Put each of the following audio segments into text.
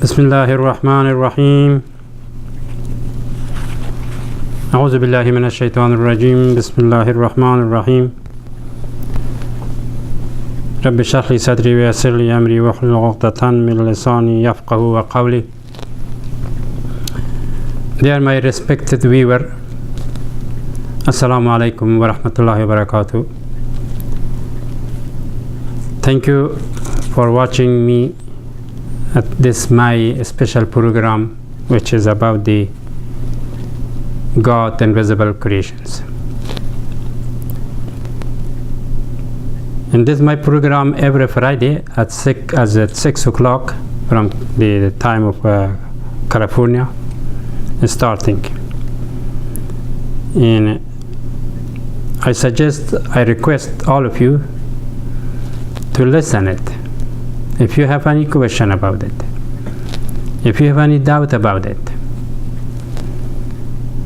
Bismillahir Rahmanir Rahim. A'udhu billahi minash shaitanir rajim. Bismillahir Rahmanir Rahim. Rabbi shrah li sadri wa yassir li amri wahlul 'uqdatan min lisani yafqahu qawli. Dear my respected viewer, Assalamu alaikum wa rahmatullahi wa barakatuh. Thank you for watching me at this my special program, which is about the God invisible creations. In this my program every Friday at 6 o'clock from the time of California starting. And I request all of you to listen it. If you have any question about it, if you have any doubt about it,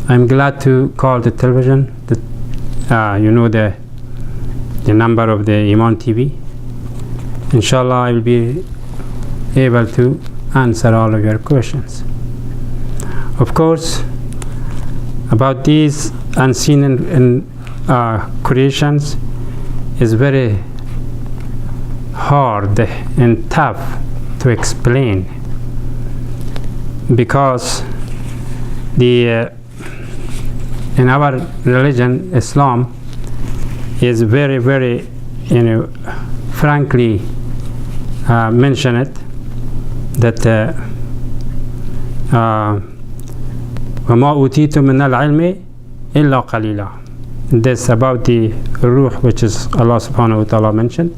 I'm glad to call the television, the number of the Iman TV. Inshallah, I will be able to answer all of your questions. Of course, about these unseen creations is very hard and tough to explain, because in our religion, Islam, is very, very, frankly mention it that وَمَا أُوتِيتُم مِّنَ الْعِلْمِ إِلَّا قَلِيلًا. This about the ruh, which is Allah subhanahu wa ta'ala mentioned,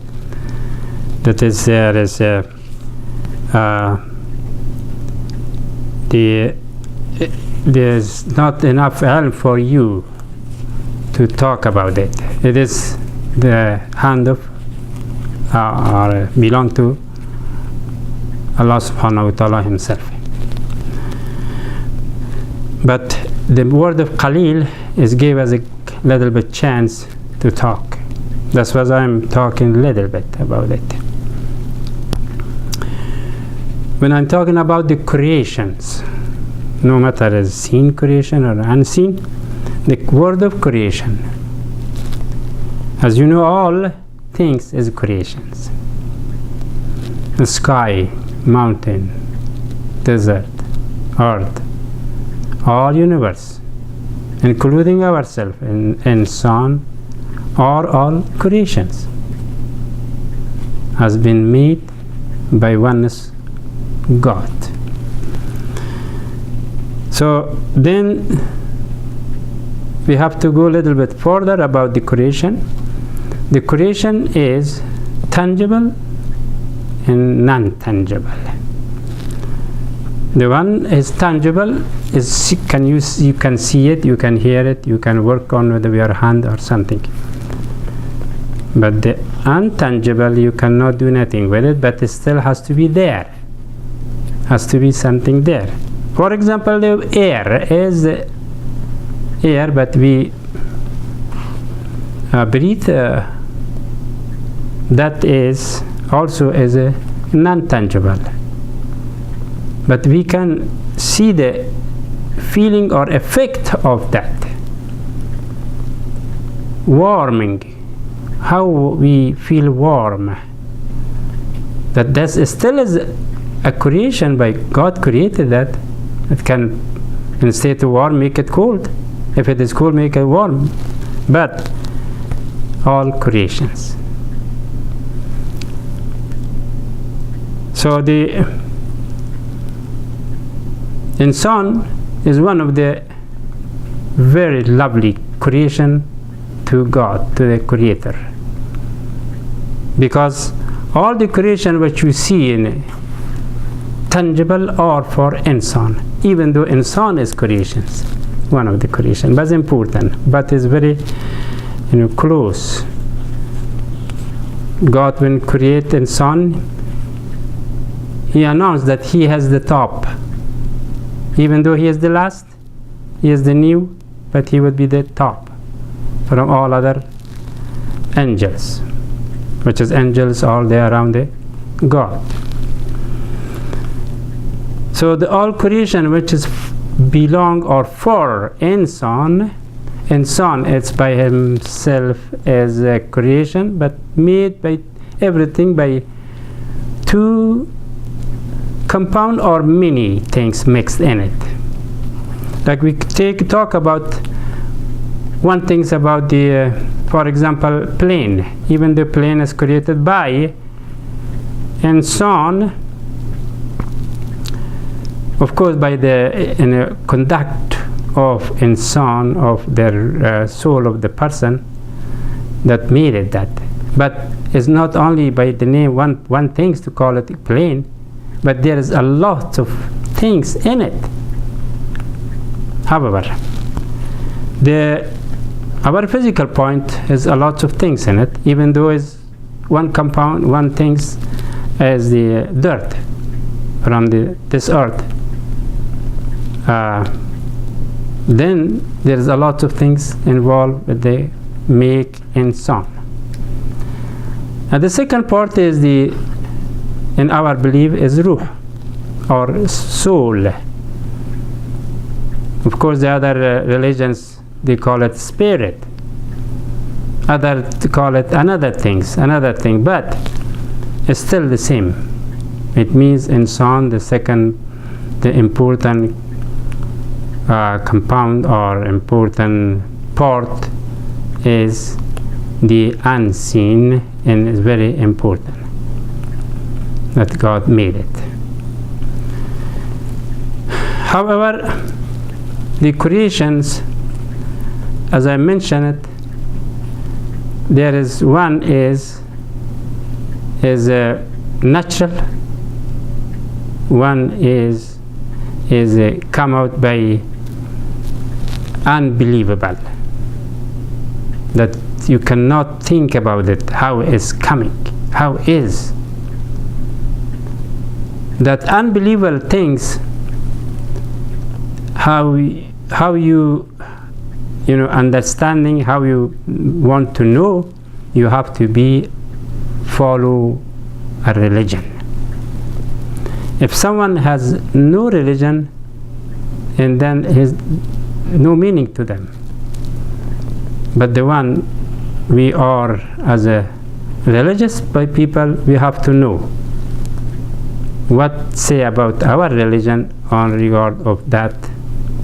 that is there is there's not enough ilm for you to talk about it. It is the hand of or belong to Allah subhanahu wa ta'ala himself. But the word of Khalil is gave us a little bit chance to talk. That's why I'm talking a little bit about it. When I'm talking about the creations, no matter is seen creation or unseen, the word of creation, as you know, all things is creations. The sky, mountain, desert, earth, all universe, including ourselves and sun, are all creations, has been made by oneness God. So then we have to go a little bit further about the creation. The creation is tangible and non-tangible. The one is tangible, is you can see it, you can hear it, you can work on with your hand or something. But the untangible, you cannot do nothing with it, but it still has to be there. Has to be something there. For example, the air is air, but we breathe. That is also is a non-tangible. But we can see the feeling or effect of that. Warming, how we feel warm. That still is a creation by God created that. It can, instead of warm, make it cold. If it is cold, make it warm. But all creations. So the insan is one of the very lovely creation to God, to the Creator, because all the creation which you see in tangible are for insan, even though insan is creations, one of the creation, but important, but is very close. God, when create insan, he announced that he has the top. Even though he is the last, he is the new, but he would be the top from all other angels, which is angels all there around the God. So the all creation which is belong or for insan it's by himself as a creation, but made by everything by two compound or many things mixed in it. Like we talk about one things about the for example plane. Even the plane is created by insan, of course by the conduct of insan, of their soul of the person that made it that. But it's not only by the name one things to call it plane, but there is a lot of things in it. However, our physical point is a lot of things in it, even though is one compound, one things as the dirt from this earth. Then there is a lot of things involved that they make insan. And the second part is in our belief is ruh or soul. Of course, the other religions they call it spirit. Other call it another thing, but it's still the same. It means insan, the important compound or important part is the unseen, and is very important that God made it. However, the creations, as I mentioned it, there is one is natural, one is come out by unbelievable, that you cannot think about it, how is coming, how is that unbelievable things, how you understanding, how you want to know, you have to follow a religion. If someone has no religion, and then has no meaning to them. But the one we are as a religious people, we have to know what say about our religion on regard of that,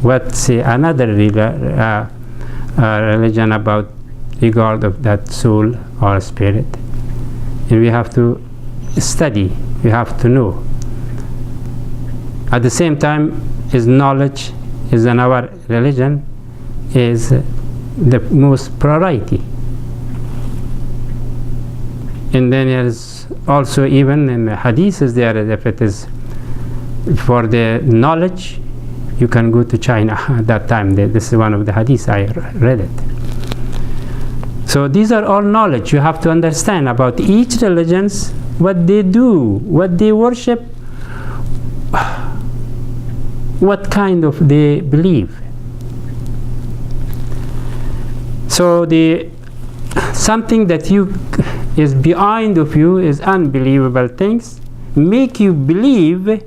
what say another religion about regard of that soul or spirit. And we have to study, we have to know. At the same time, is knowledge is in our religion is the most priority. And then there is also, even in the hadith is there, if it is for the knowledge, you can go to China at that time. This is one of the hadiths I read it. So these are all knowledge. You have to understand about each religions, what they do, what they worship, what kind of they believe. So something that is behind of you is unbelievable things make you believe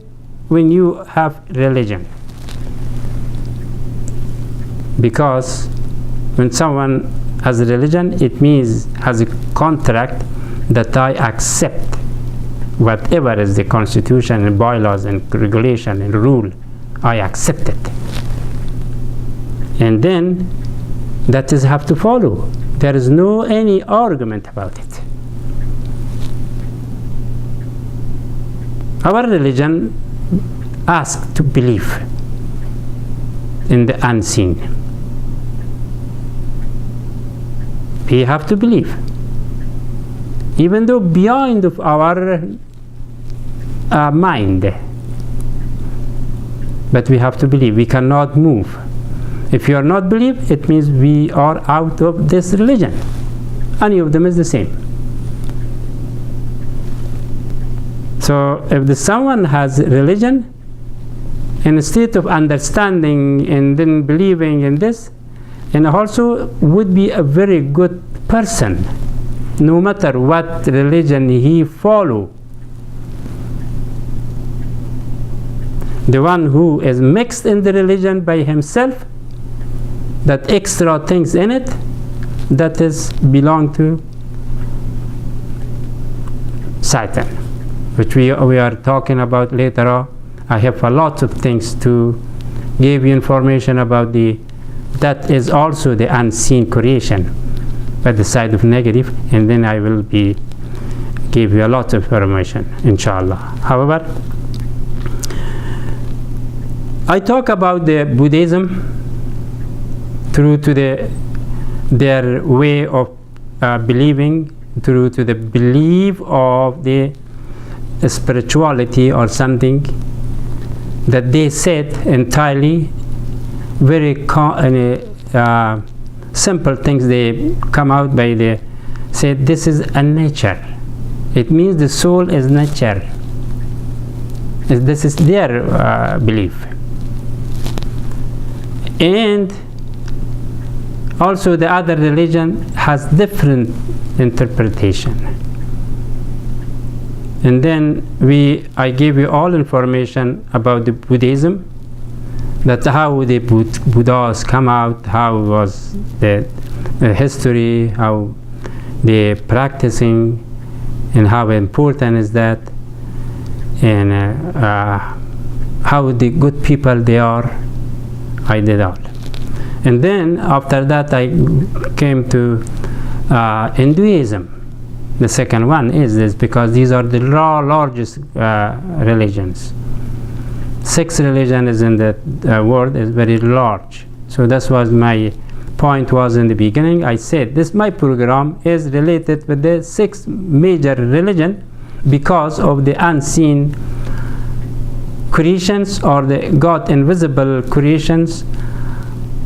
when you have religion. Because when someone has a religion, it means has a contract that I accept whatever is the constitution and bylaws and regulation and rule, I accept it. And then that is have to follow. There is no any argument about it. Our religion asks to believe in the unseen. We have to believe, even though beyond of our mind. But we have to believe. We cannot move. If you are not believe, it means we are out of this religion. Any of them is the same. So if someone has religion, in a state of understanding and then believing in this, and also would be a very good person, no matter what religion he follow, The one who is mixed in the religion by himself, that extra things in it, that is belong to Satan, which we are talking about later on. I have a lot of things to give you information about that is also the unseen creation, by the side of negative, and then I will give you a lot of information, inshallah. However, I talk about the Buddhism through to their way of believing, through to the belief of the spirituality or something that they said entirely very simple things. They come out by the said this is a nature. It means the soul is nature. This is their belief. And also the other religion has different interpretation. And then I give you all information about the Buddhism, that how the Buddhas come out, how was the history, how they practicing, and how important is that, and how the good people they are. I did all. And then after that I came to Hinduism. The second one is this, because these are the largest religions. 6 religions in the world is very large. So that's what my point was in the beginning. I said this my program is related with the 6 major religions because of the unseen creations, or the God invisible creations,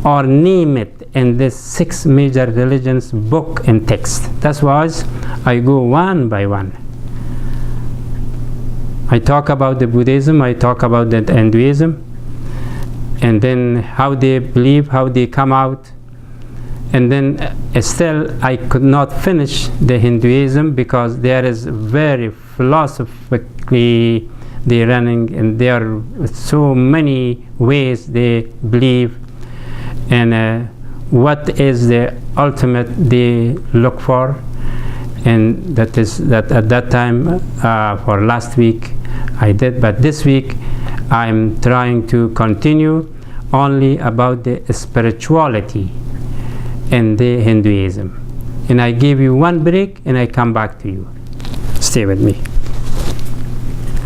or name it, in the 6 major religions book and text. That's why I go one by one. I talk about the Buddhism, I talk about the Hinduism, and then how they believe, how they come out. And then still I could not finish the Hinduism, because there is very philosophically they running, and there are so many ways they believe, and what is the ultimate they look for. And that is that at that time for last week I did, but this week I'm trying to continue only about the spirituality and the Hinduism. And I give you one break and I come back to you. Stay with me.